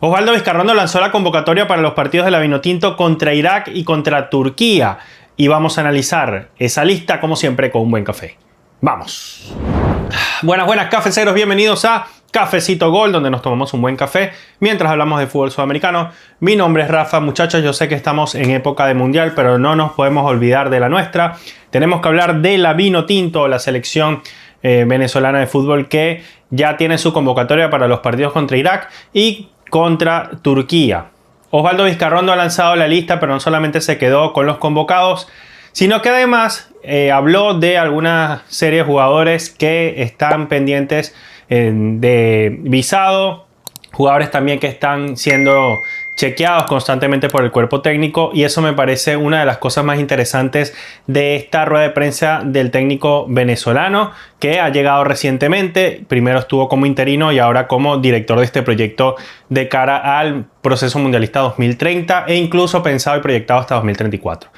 Osvaldo Vizcarrondo lanzó la convocatoria para los partidos de la Vinotinto contra Irak y contra Turquía. Y vamos a analizar esa lista, como siempre, con un buen café. ¡Vamos! Buenas, cafeceros. Bienvenidos a Cafecito Gol, donde nos tomamos un buen café mientras hablamos de fútbol sudamericano. Mi nombre es Rafa. Muchachos, yo sé que estamos en época de mundial, pero no nos podemos olvidar de la nuestra. Tenemos que hablar de la Vinotinto, la selección venezolana de fútbol que ya tiene su convocatoria para los partidos contra Irak y contra Turquía. Osvaldo Vizcarrondo ha lanzado la lista, pero no solamente se quedó con los convocados, sino que además habló de alguna serie de jugadores que están pendientes de visado, jugadores también que están siendo chequeados constantemente por el cuerpo técnico, y eso me parece una de las cosas más interesantes de esta rueda de prensa del técnico venezolano que ha llegado recientemente. Primero estuvo como interino y ahora como director de este proyecto de cara al proceso mundialista 2030 e incluso pensado y proyectado hasta 2034.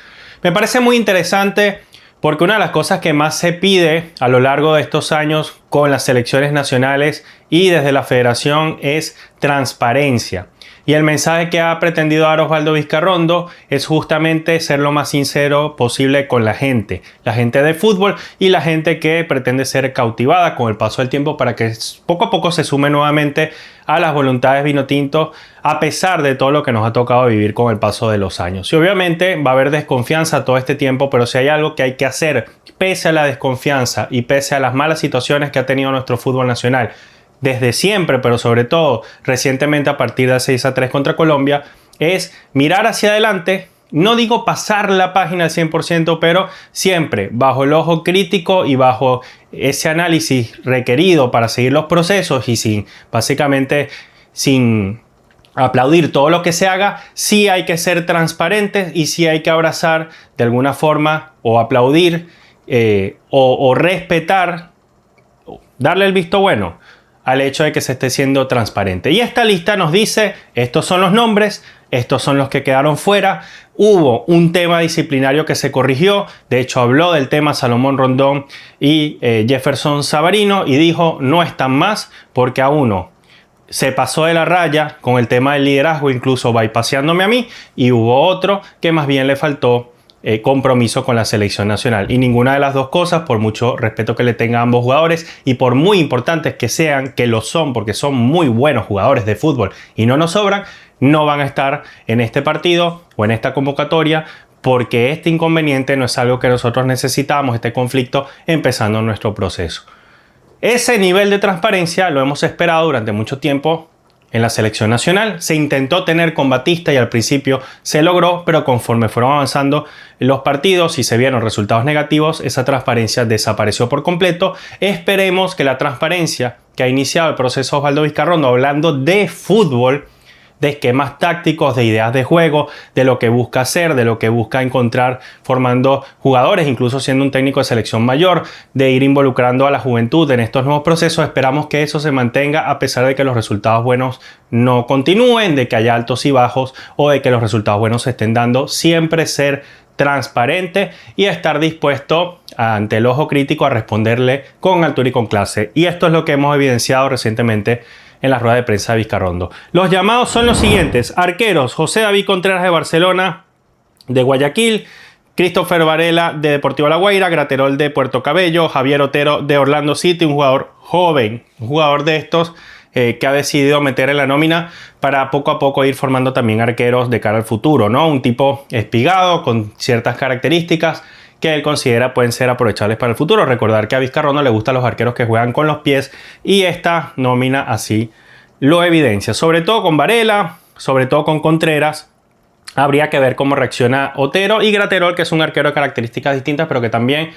Me parece muy interesante porque una de las cosas que más se pide a lo largo de estos años con las selecciones nacionales y desde la federación es transparencia. Y el mensaje que ha pretendido dar Osvaldo Vizcarrondo es justamente ser lo más sincero posible con la gente de fútbol y la gente que pretende ser cautivada con el paso del tiempo para que poco a poco se sume nuevamente a las voluntades vinotinto a pesar de todo lo que nos ha tocado vivir con el paso de los años. Y obviamente va a haber desconfianza todo este tiempo, pero si hay algo que hay que hacer pese a la desconfianza y pese a las malas situaciones que ha tenido nuestro fútbol nacional desde siempre, pero sobre todo recientemente a partir del 6-3 contra Colombia, es mirar hacia adelante. No digo pasar la página al 100%, pero siempre bajo el ojo crítico y bajo ese análisis requerido para seguir los procesos y básicamente sin aplaudir todo lo que se haga. Sí hay que ser transparentes y sí hay que abrazar de alguna forma o aplaudir o respetar, darle el visto bueno al hecho de que se esté siendo transparente. Y esta lista nos dice, estos son los nombres, estos son los que quedaron fuera. Hubo un tema disciplinario que se corrigió, de hecho habló del tema Salomón Rondón y Jefferson Savarino y dijo no están más porque a uno se pasó de la raya con el tema del liderazgo, incluso bypaseándome a mí, y hubo otro que más bien le faltó compromiso con la selección nacional. Y ninguna de las dos cosas, por mucho respeto que le tenga a ambos jugadores y por muy importantes que sean, que lo son porque son muy buenos jugadores de fútbol y no nos sobran, no van a estar en este partido o en esta convocatoria porque este inconveniente no es algo que nosotros necesitamos, este conflicto empezando nuestro proceso. Ese nivel de transparencia lo hemos esperado durante mucho tiempo en la selección nacional. Se intentó tener con Batista y al principio se logró, pero conforme fueron avanzando los partidos y se vieron resultados negativos, esa transparencia desapareció por completo. Esperemos que la transparencia que ha iniciado el proceso Osvaldo Vizcarrondo hablando de fútbol, de esquemas tácticos, de ideas de juego, de lo que busca hacer, de lo que busca encontrar formando jugadores, incluso siendo un técnico de selección mayor, de ir involucrando a la juventud en estos nuevos procesos. Esperamos que eso se mantenga a pesar de que los resultados buenos no continúen, de que haya altos y bajos o de que los resultados buenos se estén dando. Siempre ser transparente y estar dispuesto ante el ojo crítico a responderle con altura y con clase. Y esto es lo que hemos evidenciado recientemente en la rueda de prensa de Vizcarrondo. Los llamados son los siguientes: arqueros, José David Contreras de Barcelona, de Guayaquil, Christopher Varela de Deportivo La Guaira, Graterol de Puerto Cabello, Javier Otero de Orlando City, un jugador joven, un jugador de estos que ha decidido meter en la nómina para poco a poco ir formando también arqueros de cara al futuro, ¿no? Un tipo espigado con ciertas características que él considera pueden ser aprovechables para el futuro. Recordar que a Vizcarrondo le gustan los arqueros que juegan con los pies y esta nómina así lo evidencia. Sobre todo con Varela, sobre todo con Contreras. Habría que ver cómo reacciona Otero y Graterol, que es un arquero de características distintas, pero que también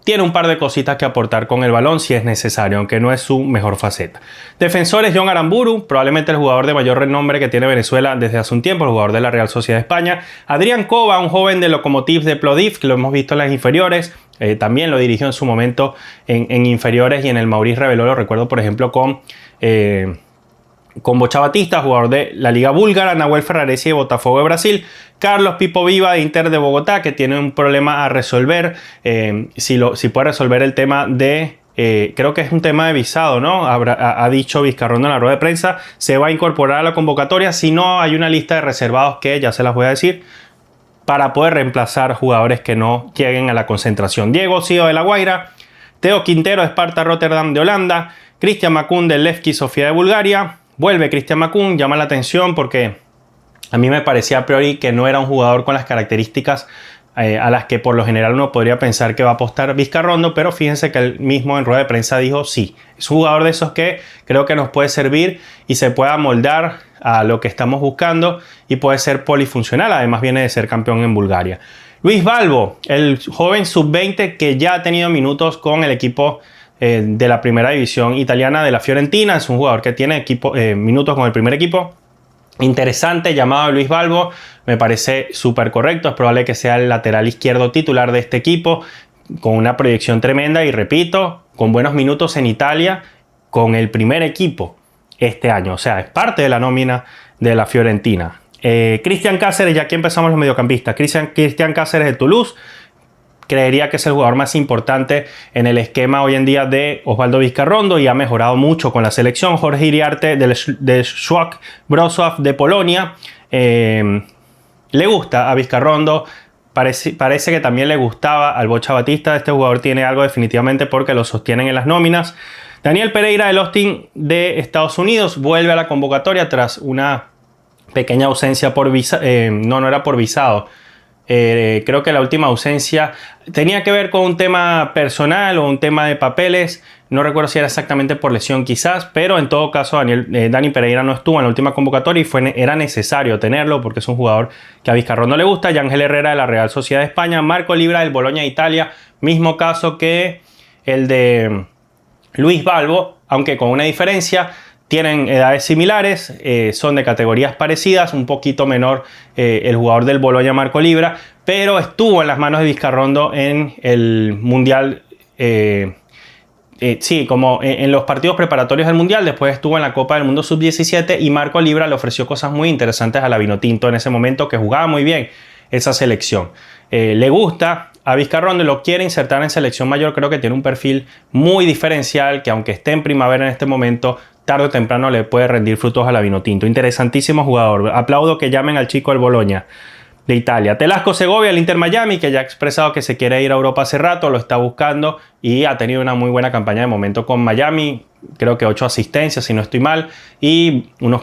tiene un par de cositas que aportar con el balón si es necesario, aunque no es su mejor faceta. Defensores: John Aramburu, probablemente el jugador de mayor renombre que tiene Venezuela desde hace un tiempo, el jugador de la Real Sociedad de España. Adrián Cova, un joven de Lokomotiv de Plovdiv, que lo hemos visto en las inferiores. También lo dirigió en su momento en inferiores y en el Maurice Reveló, lo recuerdo por ejemplo con Bocha Batista, jugador de la Liga Búlgara. Nahuel Ferraresi de Botafogo de Brasil. Carlos Pipo Viva de Inter de Bogotá, que tiene un problema a resolver. Si puede resolver el tema de creo que es un tema de visado, ¿no? Ha dicho Vizcarrondo en la rueda de prensa, se va a incorporar a la convocatoria. Si no, hay una lista de reservados que ya se las voy a decir, para poder reemplazar jugadores que no lleguen a la concentración. Diego Sío de La Guaira, Theo Quintero de Sparta Rotterdam de Holanda, Cristian Macún del Levski Sofía de Bulgaria. Vuelve Cristian Macún, llama la atención porque a mí me parecía a priori que no era un jugador con las características a las que por lo general uno podría pensar que va a apostar Vizcarrondo, pero fíjense que él mismo en rueda de prensa dijo sí, es un jugador de esos que creo que nos puede servir y se puede amoldar a lo que estamos buscando y puede ser polifuncional, además viene de ser campeón en Bulgaria. Luis Balbo, el joven sub-20 que ya ha tenido minutos con el equipo de la primera división italiana de la Fiorentina, es un jugador que tiene minutos con el primer equipo. Interesante llamado de Luis Balbo, me parece súper correcto, es probable que sea el lateral izquierdo titular de este equipo, con una proyección tremenda y repito, con buenos minutos en Italia, con el primer equipo este año, o sea, es parte de la nómina de la Fiorentina. Cristian Cáceres, ya aquí empezamos los mediocampistas, Cristian Cáceres de Toulouse, creería que es el jugador más importante en el esquema hoy en día de Osvaldo Vizcarrondo y ha mejorado mucho con la selección. Jorge Iriarte de Szłok Wrocław de Polonia. Le gusta a Vizcarrondo. Parece que también le gustaba al Bocha Batista. Este jugador tiene algo definitivamente porque lo sostienen en las nóminas. Daniel Pereira del Austin de Estados Unidos vuelve a la convocatoria tras una pequeña ausencia por visado. No era por visado. Creo que la última ausencia tenía que ver con un tema personal o un tema de papeles, no recuerdo si era exactamente por lesión quizás, pero en todo caso Dani Pereira no estuvo en la última convocatoria y era necesario tenerlo porque es un jugador que a Vizcarrondo le gusta. Yángel Herrera de la Real Sociedad de España, Marco Libra del Bologna de Italia, mismo caso que el de Luis Balbo, aunque con una diferencia. Tienen edades similares, son de categorías parecidas, un poquito menor el jugador del Bologna Marco Libra, pero estuvo en las manos de Vizcarrondo en el Mundial, sí, como en los partidos preparatorios del Mundial, después estuvo en la Copa del Mundo Sub-17 y Marco Libra le ofreció cosas muy interesantes a la Vinotinto en ese momento, que jugaba muy bien esa selección. Le gusta a Vizcarrondo y lo quiere insertar en selección mayor, creo que tiene un perfil muy diferencial que aunque esté en primavera en este momento, tarde o temprano le puede rendir frutos a la Vinotinto. Interesantísimo jugador. Aplaudo que llamen al chico del Bologna de Italia. Telasco Segovia, el Inter Miami, que ya ha expresado que se quiere ir a Europa hace rato, lo está buscando y ha tenido una muy buena campaña de momento con Miami. Creo que 8 asistencias, si no estoy mal, y unos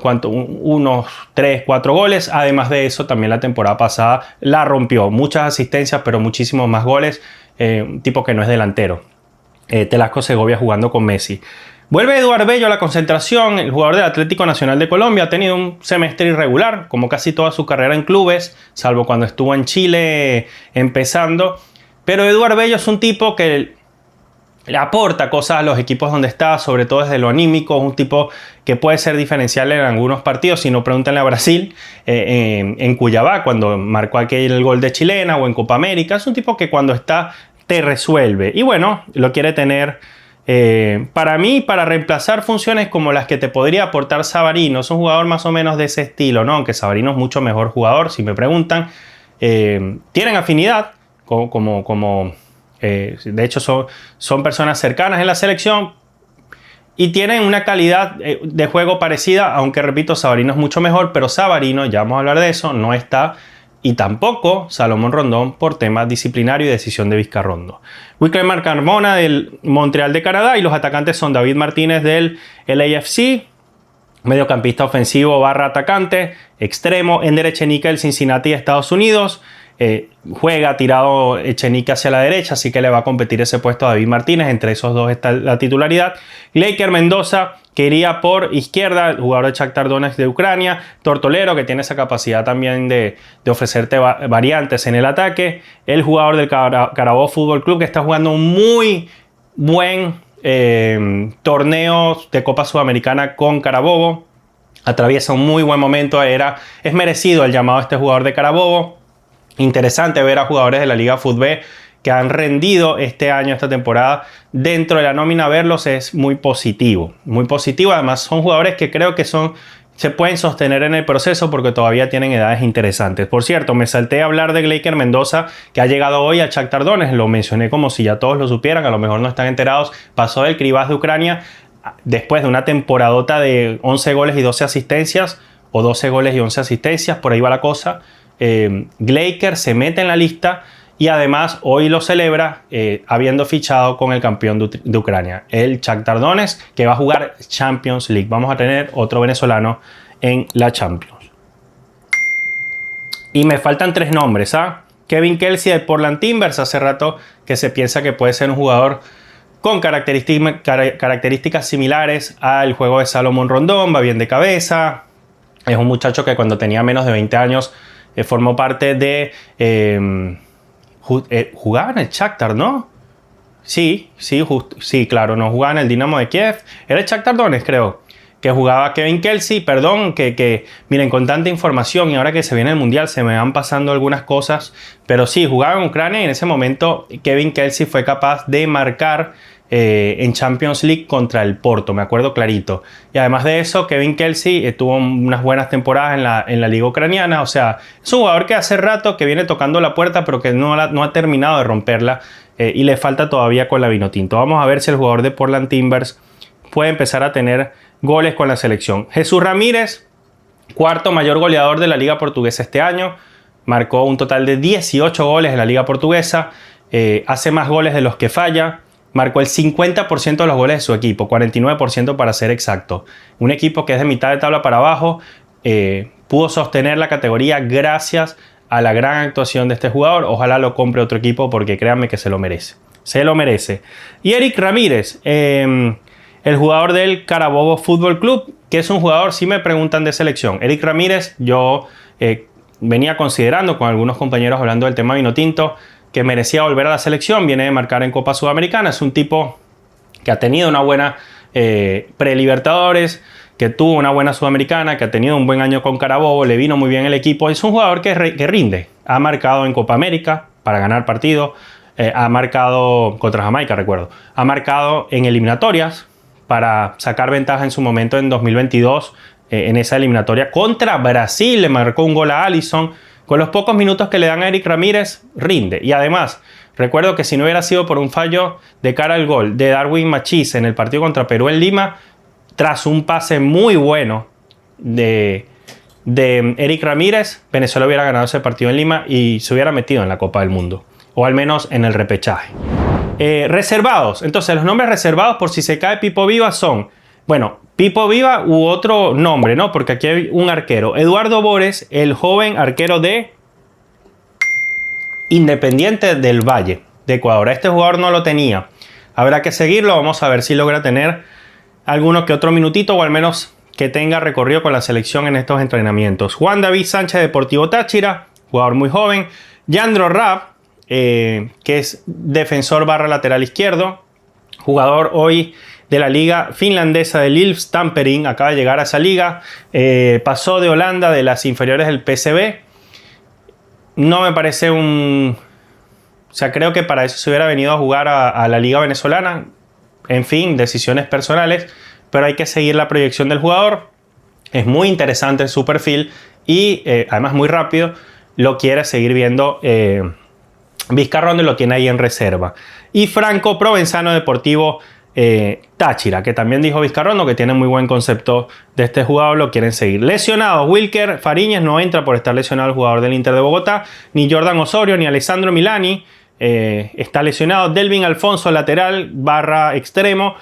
3, 4 goles. Además de eso, también la temporada pasada la rompió. Muchas asistencias, pero muchísimos más goles. Un tipo que no es delantero. Telasco Segovia jugando con Messi. Vuelve Eduard Bello a la concentración, el jugador del Atlético Nacional de Colombia. Ha tenido un semestre irregular, como casi toda su carrera en clubes, salvo cuando estuvo en Chile empezando. Pero Eduard Bello es un tipo que le aporta cosas a los equipos donde está, sobre todo desde lo anímico. Es un tipo que puede ser diferencial en algunos partidos. Si no, pregúntenle a Brasil en Cuiabá, cuando marcó aquel gol de chilena, o en Copa América. Es un tipo que cuando está te resuelve. Y bueno, lo quiere tener... para mí, para reemplazar funciones como las que te podría aportar Savarino. Es un jugador más o menos de ese estilo, ¿no? Aunque Savarino es mucho mejor jugador, si me preguntan. Tienen afinidad, de hecho son personas cercanas en la selección y tienen una calidad de juego parecida, aunque repito, Savarino es mucho mejor, pero Savarino, ya vamos a hablar de eso, no está. Y tampoco Salomón Rondón por tema disciplinario y decisión de Vizcarrondo. Wickley Carmona del Montreal de Canadá y los atacantes son David Martínez del LAFC, mediocampista ofensivo / atacante, extremo, Ender Echenique del Cincinnati de Estados Unidos. Juega tirado Echenique hacia la derecha, así que le va a competir ese puesto a David Martínez. Entre esos dos está la titularidad. Leiker Mendoza, que iría por izquierda, el jugador de Shakhtar Donetsk de Ucrania. Tortolero, que tiene esa capacidad también de ofrecerte variantes en el ataque. El jugador del Carabobo Fútbol Club, que está jugando un muy buen torneo de Copa Sudamericana con Carabobo. Atraviesa un muy buen momento. Es merecido el llamado a este jugador de Carabobo. Interesante ver a jugadores de la Liga Fútbol que han rendido este año, esta temporada, dentro de la nómina. Verlos es muy positivo, muy positivo. Además son jugadores que creo que se pueden sostener en el proceso porque todavía tienen edades interesantes. Por cierto, me salté a hablar de Gleiker Mendoza, que ha llegado hoy al Shakhtar Donetsk. Lo mencioné como si ya todos lo supieran, a lo mejor no están enterados. Pasó del Krivaz de Ucrania después de una temporadota de 11 goles y 12 asistencias, o 12 goles y 11 asistencias, por ahí va la cosa. Gleiker se mete en la lista y además hoy lo celebra habiendo fichado con el campeón de Ucrania, el Shakhtar Donetsk, que va a jugar Champions League. Vamos a tener otro venezolano en la Champions. Y me faltan 3 nombres. Kevin Kelsey del Portland Timbers. Hace rato que se piensa que puede ser un jugador con características similares al juego de Salomón Rondón. Va bien de cabeza. Es un muchacho que cuando tenía menos de 20 años formó parte de... jugaba en el Shakhtar, ¿no? Sí, claro, no jugaba en el Dinamo de Kiev. Era el Shakhtar Donetsk, creo, que jugaba Kevin Kelsey. Perdón, miren, con tanta información y ahora que se viene el Mundial se me van pasando algunas cosas. Pero sí, jugaba en Ucrania y en ese momento Kevin Kelsey fue capaz de marcar en Champions League contra el Porto, me acuerdo clarito. Y además de eso, Kevin Kelsey tuvo unas buenas temporadas en la liga ucraniana. O sea, es un jugador que hace rato que viene tocando la puerta, pero que no ha terminado de romperla y le falta todavía con la Vinotinto. Vamos a ver si el jugador de Portland Timbers puede empezar a tener goles con la selección. Jesús Ramírez, cuarto mayor goleador de la liga portuguesa este año. Marcó un total de 18 goles en la liga portuguesa. Hace más goles de los que falla. Marcó el 50% de los goles de su equipo, 49% para ser exacto. Un equipo que es de mitad de tabla para abajo, pudo sostener la categoría gracias a la gran actuación de este jugador. Ojalá lo compre otro equipo porque créanme que se lo merece. Se lo merece. Y Eric Ramírez, el jugador del Carabobo Fútbol Club, que es un jugador, si me preguntan, de selección. Eric Ramírez, yo venía considerando con algunos compañeros hablando del tema Vinotinto, que merecía volver a la selección. Viene de marcar en Copa Sudamericana. Es un tipo que ha tenido una buena pre-Libertadores, que tuvo una buena Sudamericana, que ha tenido un buen año con Carabobo, le vino muy bien el equipo. Es un jugador que rinde. Ha marcado en Copa América para ganar partido. Ha marcado contra Jamaica, recuerdo. Ha marcado en eliminatorias para sacar ventaja en su momento en 2022. En esa eliminatoria contra Brasil le marcó un gol a Alisson. Con los pocos minutos que le dan a Eric Ramírez, rinde. Y además, recuerdo que si no hubiera sido por un fallo de cara al gol de Darwin Machís en el partido contra Perú en Lima, tras un pase muy bueno de Eric Ramírez, Venezuela hubiera ganado ese partido en Lima y se hubiera metido en la Copa del Mundo. O al menos en el repechaje. Reservados. Entonces, los nombres reservados por si se cae Pipo Viva son... Bueno, Pipo Viva u otro nombre, ¿no? Porque aquí hay un arquero. Eduardo Bores, el joven arquero de Independiente del Valle, de Ecuador. Este jugador no lo tenía. Habrá que seguirlo. Vamos a ver si logra tener alguno que otro minutito o al menos que tenga recorrido con la selección en estos entrenamientos. Juan David Sánchez, Deportivo Táchira, jugador muy joven. Yandro Rapp, que es defensor barra lateral izquierdo. Jugador hoy de la liga finlandesa del ILF Tampering, acaba de llegar a esa liga, pasó de Holanda, de las inferiores del PSV. No me parece un... O sea, creo que para eso se hubiera venido a jugar a la liga venezolana. En fin, decisiones personales, pero hay que seguir la proyección del jugador. Es muy interesante su perfil y además muy rápido. Lo quiere seguir viendo Vizcarrondo y lo tiene ahí en reserva. Y Franco Provenzano, Deportivo Táchira, que también dijo Vizcarrondo que tiene muy buen concepto de este jugador, lo quieren seguir. Lesionados, Wilker Fariñez no entra por estar lesionado el jugador del Inter de Bogotá, ni Jordan Osorio, ni Alessandro Milani está lesionado. Delvin Alfonso, lateral barra extremo,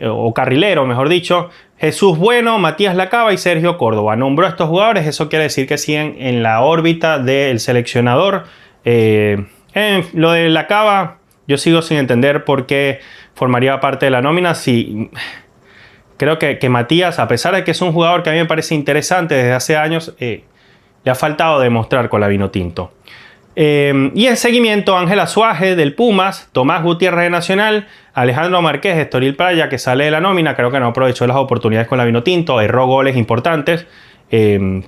o carrilero mejor dicho. Jesús Bueno, Matías Lacaba y Sergio Córdoba. Nombró a estos jugadores, eso quiere decir que siguen en la órbita del seleccionador. Lo de Lacaba, yo sigo sin entender por qué formaría parte de la nómina. Si creo que Matías, a pesar de que es un jugador que a mí me parece interesante desde hace años, le ha faltado demostrar con la Vinotinto. Y en seguimiento, Ángela Suaje del Pumas, Tomás Gutiérrez de Nacional, Alejandro Márquez de Estoril Praia, que sale de la nómina, creo que no aprovechó las oportunidades con la Vinotinto, erró goles importantes.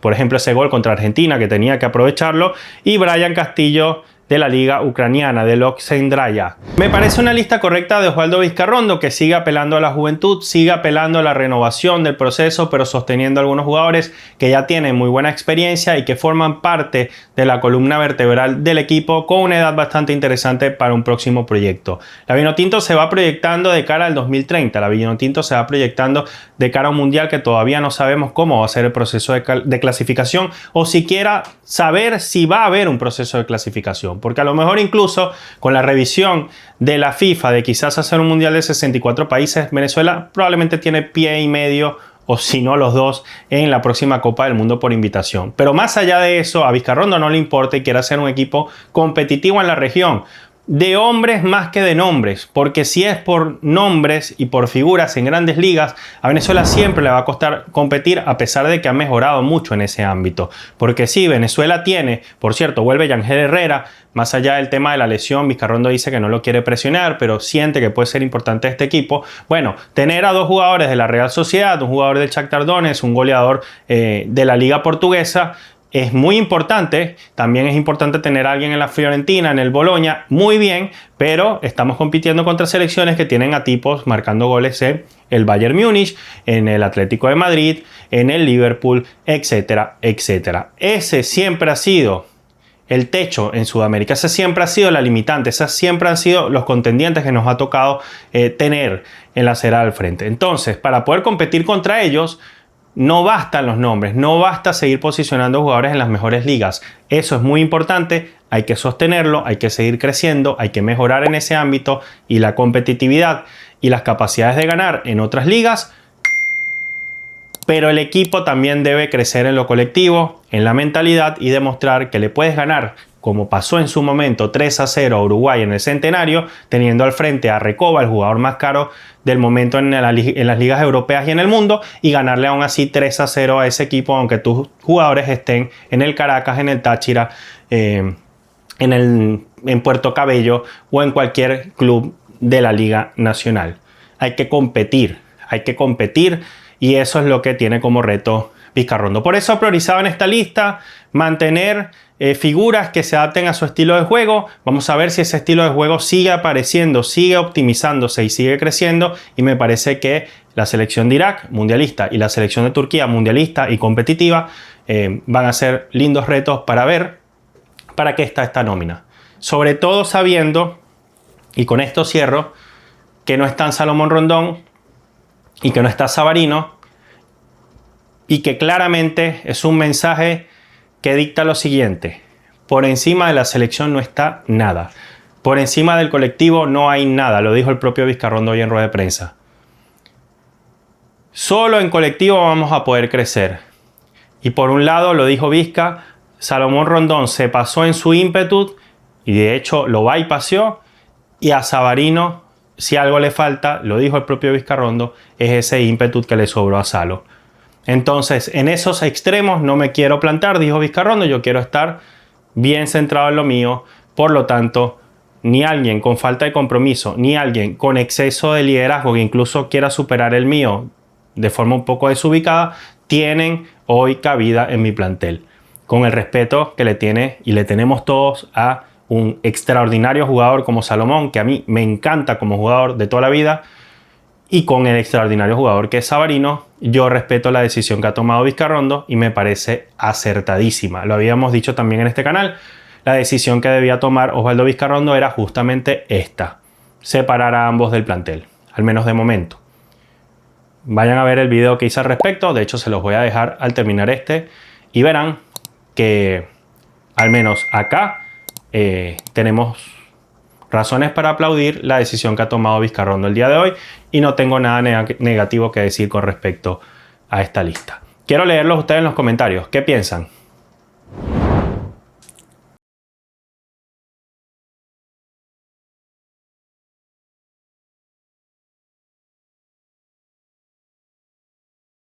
Por ejemplo, ese gol contra Argentina que tenía que aprovecharlo. Y Brian Castillo de la liga ucraniana, de Loksendraya. Me parece una lista correcta de Osvaldo Vizcarrondo, que sigue apelando a la juventud, sigue apelando a la renovación del proceso, pero sosteniendo a algunos jugadores que ya tienen muy buena experiencia y que forman parte de la columna vertebral del equipo con una edad bastante interesante para un próximo proyecto. La Vinotinto se va proyectando de cara al 2030, la Vinotinto se va proyectando de cara a un mundial que todavía no sabemos cómo va a ser el proceso de clasificación o siquiera saber si va a haber un proceso de clasificación. Porque a lo mejor incluso con la revisión de la FIFA de quizás hacer un mundial de 64 países, Venezuela probablemente tiene pie y medio o si no los dos en la próxima Copa del Mundo por invitación. Pero más allá de eso, a Vizcarrondo no le importa y quiere hacer un equipo competitivo en la región. De hombres más que de nombres, porque si es por nombres y por figuras en grandes ligas, a Venezuela siempre le va a costar competir a pesar de que ha mejorado mucho en ese ámbito. Porque sí, Venezuela tiene, por cierto, vuelve Yangel Herrera, más allá del tema de la lesión, Vizcarrondo dice que no lo quiere presionar, pero siente que puede ser importante este equipo. Bueno, tener a dos jugadores de la Real Sociedad, un jugador del Shakhtar Donetsk, un goleador de la Liga Portuguesa, es muy importante. También es importante tener a alguien en la Fiorentina, en el Bologna, muy bien, pero estamos compitiendo contra selecciones que tienen a tipos marcando goles en el Bayern Múnich, en el Atlético de Madrid, en el Liverpool, etcétera, etcétera. Ese siempre ha sido el techo en Sudamérica, ese siempre ha sido la limitante, esos siempre han sido los contendientes que nos ha tocado tener en la acera al frente. Entonces, para poder competir contra ellos, no bastan los nombres, no basta seguir posicionando jugadores en las mejores ligas. Eso es muy importante, hay que sostenerlo, hay que seguir creciendo, hay que mejorar en ese ámbito y la competitividad y las capacidades de ganar en otras ligas. Pero el equipo también debe crecer en lo colectivo, en la mentalidad y demostrar que le puedes ganar, como pasó en su momento 3-0 a Uruguay en el Centenario, teniendo al frente a Recoba, el jugador más caro del momento en las ligas europeas y en el mundo, y ganarle aún así 3-0 a ese equipo, aunque tus jugadores estén en el Caracas, en el Táchira, en Puerto Cabello o en cualquier club de la Liga Nacional. Hay que competir y eso es lo que tiene como reto Vizcarrondo. Por eso ha priorizado en esta lista mantener figuras que se adapten a su estilo de juego. Vamos a ver si ese estilo de juego sigue apareciendo, sigue optimizándose y sigue creciendo. Y me parece que la selección de Irak, mundialista, y la selección de Turquía, mundialista y competitiva, van a ser lindos retos para ver para qué está esta nómina. Sobre todo sabiendo, y con esto cierro, que no están Salomón Rondón y que no está Savarino, y que claramente es un mensaje que dicta lo siguiente: por encima de la selección no está nada, por encima del colectivo no hay nada, lo dijo el propio Vizcarrondo hoy en rueda de prensa. Solo en colectivo vamos a poder crecer. Y por un lado, lo dijo Vizca, Salomón Rondón se pasó en su ímpetu y de hecho lo bypassó, y a Savarino, si algo le falta, lo dijo el propio Vizcarrondo, es ese ímpetu que le sobró a Salo. Entonces, en esos extremos no me quiero plantar, dijo Vizcarrondo, yo quiero estar bien centrado en lo mío. Por lo tanto, ni alguien con falta de compromiso, ni alguien con exceso de liderazgo que incluso quiera superar el mío de forma un poco desubicada, tienen hoy cabida en mi plantel. Con el respeto que le tiene y le tenemos todos a un extraordinario jugador como Salomón, que a mí me encanta como jugador de toda la vida, y con el extraordinario jugador que es Savarino, yo respeto la decisión que ha tomado Vizcarrondo y me parece acertadísima. Lo habíamos dicho también en este canal, la decisión que debía tomar Osvaldo Vizcarrondo era justamente esta: separar a ambos del plantel, al menos de momento. Vayan a ver el video que hice al respecto, de hecho se los voy a dejar al terminar este, y verán que al menos acá tenemos razones para aplaudir la decisión que ha tomado Vizcarrondo el día de hoy, y no tengo nada negativo que decir con respecto a esta lista. Quiero leerlos ustedes en los comentarios. ¿Qué piensan?